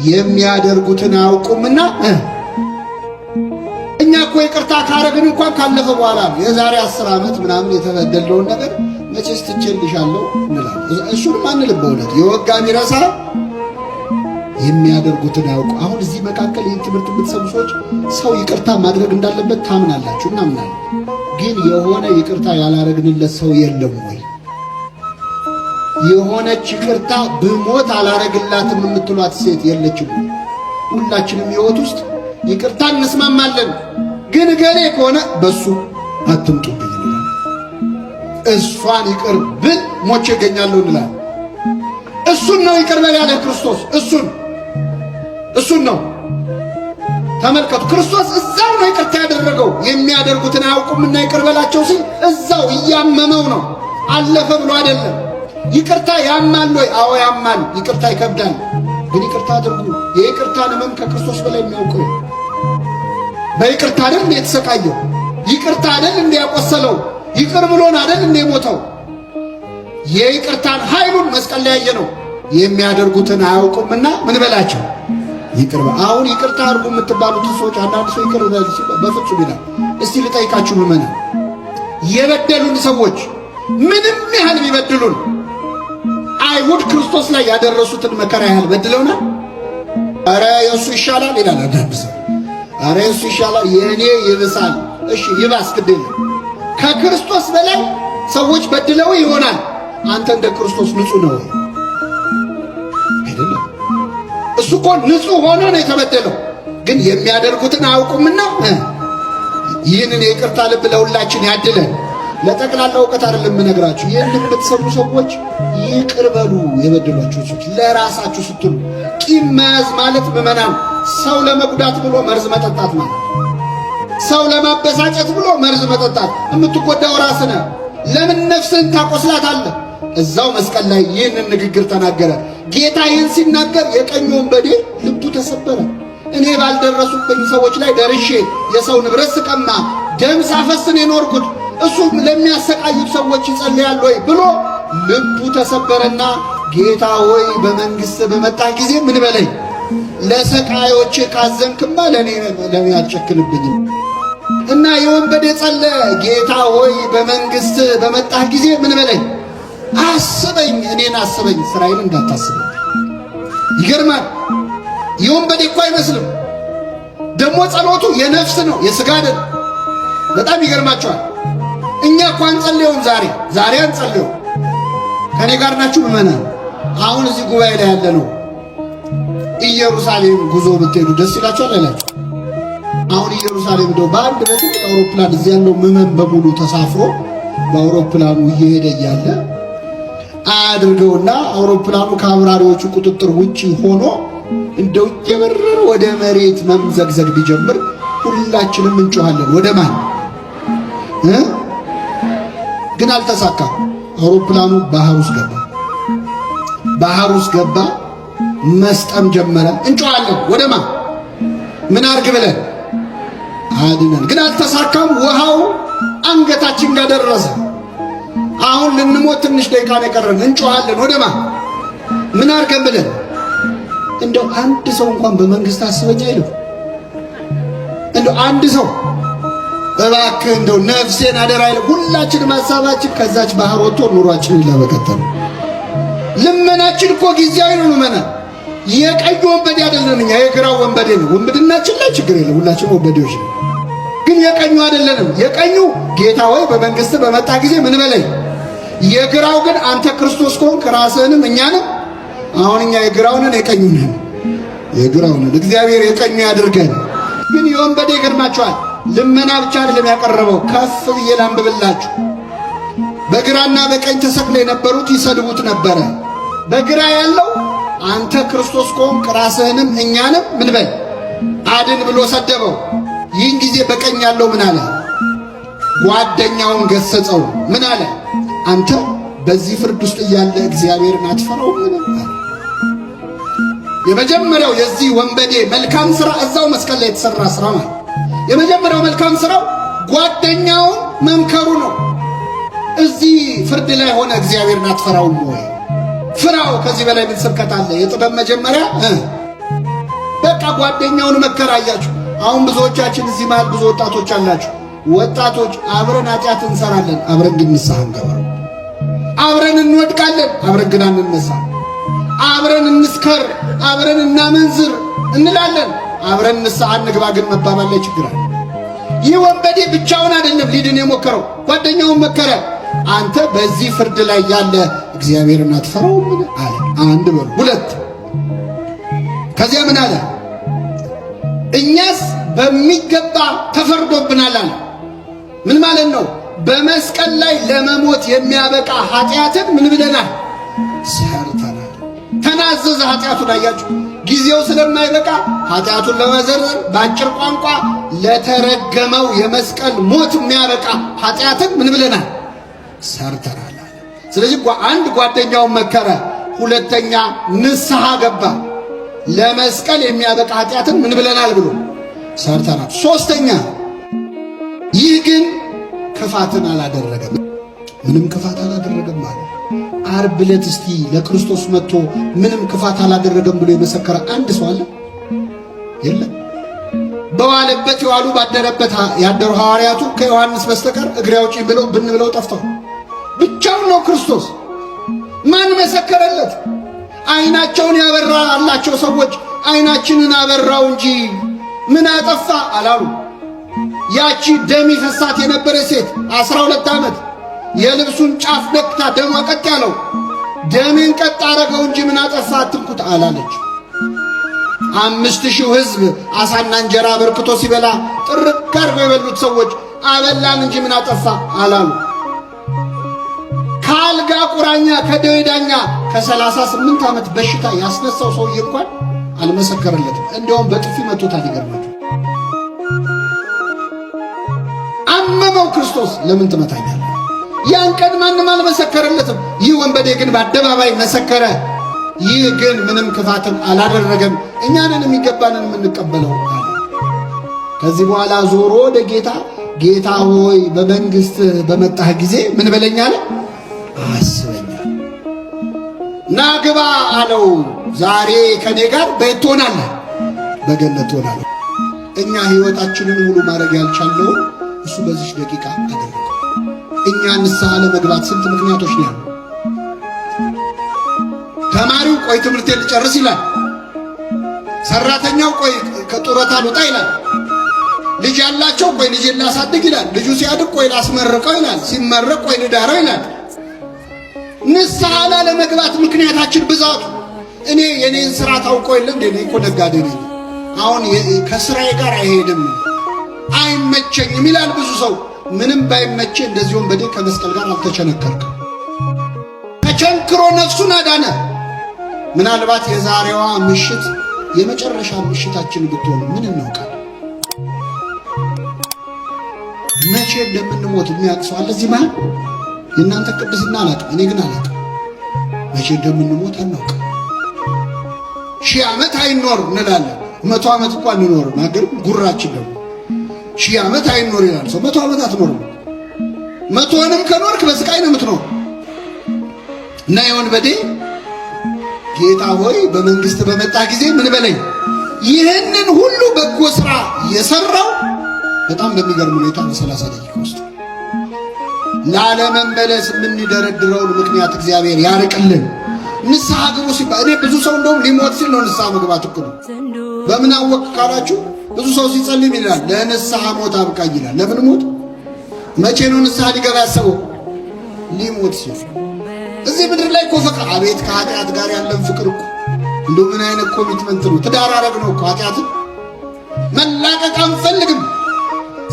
የሚያደርጉትን አያውቁምና እኛ እኮ ይቅርታ ካረግን እንኳን ካለፈ በኋላ ነው። የዛሬ 10 ዓመት ምናምን የተበደለውን ነገር መቼስ ትችልሻለሁ እንላለን። እሱንም አንልም። በእውነት የወጋ ቢረሳ የሚያደርጉትን አያውቁ። አሁን እዚህ መካከል ይህን ትምህርት የምትሰሙ ሰዎች ሰው ይቅርታ ማድረግ እንዳለበት ታምናላችሁ፣ እናምናለን። ግን የሆነ ይቅርታ ያላረግንለት ሰው የለም ወይ? የሆነች ይቅርታ ብሞት አላረግላትም የምትሏት ሴት የለችም? ሁላችንም ሕይወት ውስጥ ይቅርታ እንስማማለን። ግን ገሌ ከሆነ በሱ አትምጡብኝ እንላለን። እሷን ይቅር ብል ሞቼ እገኛለሁ እንላለን። እሱን ነው ይቅር በል ያለ ክርስቶስ። እሱን ነው። ተመልከቱ፣ ክርስቶስ እዛው ነው ይቅርታ ያደረገው። የሚያደርጉትን አያውቁምና ይቅር በላቸው ሲል እዛው እያመመው ነው። አለፈ ብሎ አይደለም። ይቅርታ ያማል ወይ? አዎ ያማል። ይቅርታ ይከብዳል። ግን ይቅርታ አድርጉ። የይቅርታን ሕመም ከክርስቶስ በላይ የሚያውቀው በይቅርታ አይደል እንደ የተሰቃየው? ይቅርታ አይደል እንደ ያቆሰለው? ይቅር ብሎን አይደል እንደ ሞተው? የይቅርታን ኃይሉን መስቀል ላይ ያየነው። የሚያደርጉትን አያውቁምና ምን በላቸው ይቅር። አሁን ይቅርታ አድርጉ የምትባሉት ሰዎች አንዳንድ ሰው ይቅር በፍጹም ይላል። እስቲ ልጠይቃችሁ ምመና፣ የበደሉን ሰዎች ምንም ያህል ቢበድሉን አይሁድ ክርስቶስ ላይ ያደረሱትን መከራ ያህል በድለውናል? አረ የእሱ ይሻላል ይላል አንዳንድ ሰው። አረ የእሱ ይሻላል፣ የእኔ ይብሳል። እሺ ይባስ ግድ የለም። ከክርስቶስ በላይ ሰዎች በድለው ይሆናል። አንተ እንደ ክርስቶስ ንጹሕ ነው አይደለም? እሱ እኮ ንጹሕ ሆኖ ነው የተበደለው። ግን የሚያደርጉትን አያውቁምና ይህንን የይቅርታ ልብ ለሁላችን ያድለን። ለጠቅላላ እውቀት አይደለም የምነግራችሁ። ይህን የምትሰሙ ሰዎች ይቅር በሉ የበደሏችሁ ሰዎች። ለራሳችሁ ስትሉ ቂም መያዝ ማለት ምዕመናን ሰው ለመጉዳት ብሎ መርዝ መጠጣት ማለት፣ ሰው ለማበሳጨት ብሎ መርዝ መጠጣት። የምትጎዳው ራስህ ነህ። ለምን ነፍስህን ታቆስላታለህ? እዛው መስቀል ላይ ይህንን ንግግር ተናገረ ጌታ። ይህን ሲናገር የቀኝ ወንበዴ ልቡ ተሰበረ። እኔ ባልደረሱብኝ ሰዎች ላይ ደርሼ የሰው ንብረት ስቀማ ደም ሳፈስን የኖርኩት እሱ ለሚያሰቃዩት ሰዎች ይጸልያል ወይ ብሎ ልቡ ተሰበረና ጌታ ሆይ በመንግሥት በመጣ ጊዜ ምን በለኝ፣ ለሰቃዮች ካዘንክማ ለኔ አልጨክንብኝም። እና የወንበዴ ጸለየ፣ ጌታ ሆይ በመንግሥት በመጣ ጊዜ ምን በለኝ፣ አስበኝ፣ እኔን አስበኝ፣ ስራዬን እንዳታስበኝ። ይገርማል። የወንበዴ እኮ አይመስልም። ደግሞ ጸሎቱ የነፍስ ነው የሥጋ አይደለም። በጣም ይገርማቸዋል። እኛ እኮ አንጸልየውም። ዛሬ አንጸልየው። ከኔ ጋር ናችሁ ምዕመናን? አሁን እዚህ ጉባኤ ላይ ያለ ነው። ኢየሩሳሌም ጉዞ ብትሄዱ ደስ ይላችኋል አይላችሁ? አሁን ኢየሩሳሌም እንደው በአንድ በትልቅ አውሮፕላን እዚህ ያለው ምዕመን በሙሉ ተሳፍሮ በአውሮፕላኑ እየሄደ እያለ አድርገውና አውሮፕላኑ ከአብራሪዎቹ ቁጥጥር ውጪ ሆኖ እንደው እየበረረ ወደ መሬት መምዘግዘግ ቢጀምር ሁላችንም እንጮሃለን። ወደ ማን? ግን አልተሳካም። አውሮፕላኑ ባህር ውስጥ ገባ፣ መስጠም ጀመረ። እንጮሃለን። ወደ ማን? ምን አርግ ብለን? አድነን። ግን አልተሳካም። ውሃው አንገታችን ጋር ደረሰ። አሁን ልንሞት ትንሽ ደቂቃ ነው የቀረን። እንጮሃለን። ወደ ማን? ምን አርገን ብለን? እንደው አንድ ሰው እንኳን በመንግስት አስበኛ አይልም። እንደው አንድ ሰው እባክህ እንደው ነፍሴን አደራ አይልም። ሁላችንም ሐሳባችን ከዛች ባህር ወጥቶ ኑሯችንን ለመቀጠል። ልመናችን እኮ ጊዜያዊ ነው። ልመና የቀኝ ወንበዴ አይደለንም እኛ፣ የግራው ወንበዴ ነው። ወንበድናችን ላይ ችግር የለም፣ ሁላችንም ወንበዴዎች ነው። ግን የቀኙ አይደለንም። የቀኙ ጌታ ሆይ በመንግስት በመጣ ጊዜ ምን በለኝ። የግራው ግን አንተ ክርስቶስ ከሆንክ ራስህንም እኛንም። አሁን እኛ የግራውንን የቀኙንን የግራውንን እግዚአብሔር የቀኙ ያድርገን። ግን የወንበዴ ይገርማችኋል። ልመና ብቻ አይደለም ያቀረበው። ከፍ ብዬ ላንብብላችሁ። በግራና በቀኝ ተሰቅለው የነበሩት ይሰድቡት ነበረ። በግራ ያለው አንተ ክርስቶስ ከሆንክ ራስህንም እኛንም ምን በል አድን ብሎ ሰደበው። ይህን ጊዜ በቀኝ ያለው ምን አለ? ጓደኛውን ገሰጸው። ምን አለ? አንተ በዚህ ፍርድ ውስጥ እያለ እግዚአብሔርን አትፈራውም? የመጀመሪያው የዚህ ወንበዴ መልካም ሥራ እዛው መስቀል ላይ የተሰራ ሥራ ማለት የመጀመሪያው መልካም ሥራው ጓደኛውን መምከሩ ነው። እዚህ ፍርድ ላይ ሆነ እግዚአብሔርን አትፈራውም ወይ? ፍራው። ከዚህ በላይ ምን ስብከት አለ? የጥበብ መጀመሪያ ጓደኛውን መከራያችሁ። አሁን ብዙዎቻችን እዚህ መሃል ብዙ ወጣቶች አላችሁ። ወጣቶች አብረን ኃጢአት እንሰራለን፣ አብረን ግን ንስሐ እንገባ። አብረን እንወድቃለን፣ አብረን ግን አንነሳ። አብረን እንስከር፣ አብረን እናመንዝር እንላለን፣ አብረን ንስሐ እንግባ ግን መባባል ላይ ችግር አለ። ይህ ወንበዴ ብቻውን አይደለም ሊድን የሞከረው፣ ጓደኛውን መከረ። አንተ በዚህ ፍርድ ላይ ያለ እግዚአብሔርን አትፈራውም አለ። አንድ በሉ። ሁለት ከዚያ ምን አለ? እኛስ በሚገባ ተፈርዶብናል አለ። ምን ማለት ነው? በመስቀል ላይ ለመሞት የሚያበቃ ኃጢአትን ምን ብለናል? ሰርተናል። ተናዘዘ ኃጢአቱን። አያችሁ፣ ጊዜው ስለማይበቃ ኃጢአቱን ለመዘርዘር በአጭር ቋንቋ ለተረገመው የመስቀል ሞት የሚያበቃ ኃጢአትን ምን ብለናል? ሰርተናል አለ። ስለዚህ አንድ ጓደኛውን መከረ፣ ሁለተኛ ንስሐ ገባ። ለመስቀል የሚያበቃ ኃጢአትን ምን ብለናል ብሎ ሰርተናል። ሶስተኛ ይህ ግን ክፋትን አላደረገም። ምንም ክፋት አላደረገም ማለት ዓርብ ዕለት እስቲ ለክርስቶስ መጥቶ ምንም ክፋት አላደረገም ብሎ የመሰከረ አንድ ሰው አለ? የለም። በዋለበት የዋሉ ባደረበት ያደሩ ሐዋርያቱ ከዮሐንስ በስተቀር እግሬ አውጪኝ ብለው ብን ብለው ጠፍተው ብቻውን ነው ክርስቶስ። ማን መሰከረለት? አይናቸውን ያበራላቸው ሰዎች አይናችንን አበራው እንጂ ምን አጠፋ አላሉ። ያቺ ደም ይፈሳት የነበረ ሴት 12 ዓመት የልብሱን ጫፍ ነክታ ደሟ ቀጥ ያለው ደሜን ቀጥ አረገው እንጂ ምን አጠፋ አትንኩት አላለች። 5000 ሕዝብ አሳና እንጀራ በርክቶ ሲበላ ጥርቅ አድርገው የበሉት ሰዎች አበላን እንጂ ምን አጠፋ አላሉ። ከአልጋ ቁራኛ ከደዌ ዳኛ ከ38 ዓመት በሽታ ያስነሳው ሰውዬ እንኳን አልመሰከረለትም። እንዲያውም በጥፊ መቶታል። ይገርማል። አመመው ክርስቶስ። ለምን ትመታኛለህ? ያን ቀን ማንም አልመሰከረለትም። ይህ ወንበዴ ግን በአደባባይ መሰከረ። ይህ ግን ምንም ክፋትን አላደረገም፣ እኛንን የሚገባንን የምንቀበለው አለ። ከዚህ በኋላ ዞሮ ወደ ጌታ፣ ጌታ ሆይ በመንግሥት በመጣህ ጊዜ ምን በለኝ አለ? አስበኛል። ና ግባ አለው። ዛሬ ከኔ ጋር በየት ትሆናለህ? በገነት ትሆናለህ። እኛ ሕይወታችንን ሙሉ ማድረግ ያልቻለውን እሱ በዚህ ደቂቃ አደረገው። እኛ ንስሐ ለመግባት ስንት ምክንያቶች ነው ያሉ። ተማሪው ቆይ ትምህርቴን ልጨርስ ይላል። ሰራተኛው ቆይ ከጡረታ ልውጣ ይላል። ልጅ ያላቸው ቆይ ልጄን ላሳድግ ይላል። ልጁ ሲያድግ ቆይ ላስመርቀው ይላል። ሲመረቅ ቆይ ልዳረው ይላል። ንስሐ ላለመግባት ምክንያታችን ብዛቱ። እኔ የኔን ስራ ታውቀው የለም እንዴ? እኔ እኮ ነጋዴ ነኝ። አሁን ከስራዬ ጋር አይሄድም አይመቸኝም ይላል ብዙ ሰው። ምንም ባይመቸ እንደዚህ ወንበዴ ከመስቀል ጋር አልተቸነከርክም። ተቸንክሮ ነፍሱን አዳነ። ምናልባት የዛሬዋ ምሽት የመጨረሻ ምሽታችን ብትሆን ምን እናውቃለን? መቼ እንደምንሞት የሚያቅሰው አለ እዚህ መሃል? የእናንተ ቅድስና አላውቅም፣ እኔ ግን አላውቅም። መቼ እንደምንሞት አናውቅም። 1000 ዓመት አይኖር እንላለን። 100 ዓመት እንኳን እንኖርም። አገር ጉራችን ደግሞ 1000 ዓመት አይኖር ይላል ሰው። 100 ዓመት አትኖርም። 100ንም ከኖርክ በስቃይ ነው የምትኖር። እና የወንበዴ ጌታ ሆይ በመንግሥት በመጣ ጊዜ ምን በለኝ። ይህንን ሁሉ በጎ ሥራ የሠራው በጣም በሚገርም ሁኔታ በ30 ደቂቃ ውስጥ ላለመመለስ የምንደረድረውን ምክንያት እግዚአብሔር ያርቅልን። ንስሐ ግቡ ሲባል እኔ ብዙ ሰው እንደውም ሊሞት ሲል ነው ንስሐ መግባት እቅዱ። በምን አወቅ ካላችሁ ብዙ ሰው ሲጸልም ይላል ለንስሐ ሞት አብቃኝ ይላል። ለምን ሞት? መቼ ነው ንስሐ ሊገባ ያሰበው? ሊሞት ሲል። እዚህ ምድር ላይ እኮ ፍቅር፣ አቤት ከኃጢአት ጋር ያለን ፍቅር እኮ እንደው ምን አይነት ኮሚትመንት ነው! ትዳር አረግ ነው እኮ ኃጢአትን መላቀቅ አንፈልግም።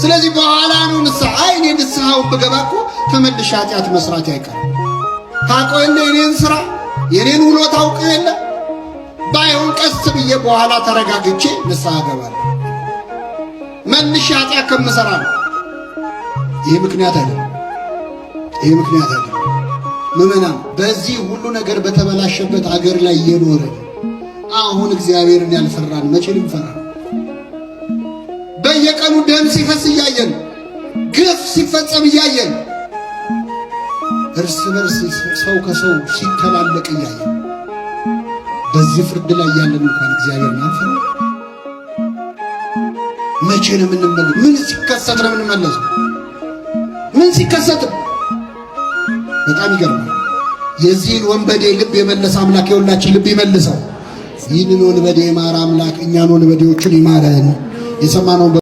ስለዚህ በኋላ ነው ንስሐ። አይ እኔ ንስሐውን ብገባ እኮ ተመልሼ ኃጢአት መስራት አይቀርም። ታውቀው የለ የኔን ሥራ የኔን ውሎ ታውቀው የለ። ባይሆን ቀስ ብዬ በኋላ ተረጋግቼ ንስሐ እገባለሁ መልሼ ኃጢአት ከምሰራ ነው። ይሄ ምክንያት አይደለም። ይሄ ምክንያት አይደለም። ምዕመናን በዚህ ሁሉ ነገር በተበላሸበት አገር ላይ እየኖርን አሁን እግዚአብሔርን ያልፈራን መቼ ልንፈራ? በየቀኑ ደም ሲፈስ እያየን፣ ግፍ ሲፈጸም እያየን፣ እርስ በርስ ሰው ከሰው ሲተላለቅ እያየን በዚህ ፍርድ ላይ ያለን እንኳን እግዚአብሔርን አንፈራ? መቼ ነው የምንመለስ? ምን ሲከሰት ነው የምንመለሰው? ምን ሲከሰት? በጣም ይገርማል። የዚህን ወንበዴ ልብ የመለሰ አምላክ የሁላችን ልብ ይመልሰው። ይህንን ወንበዴ የማረ አምላክ እኛን ወንበዴዎቹን ይማረን። የሰማነው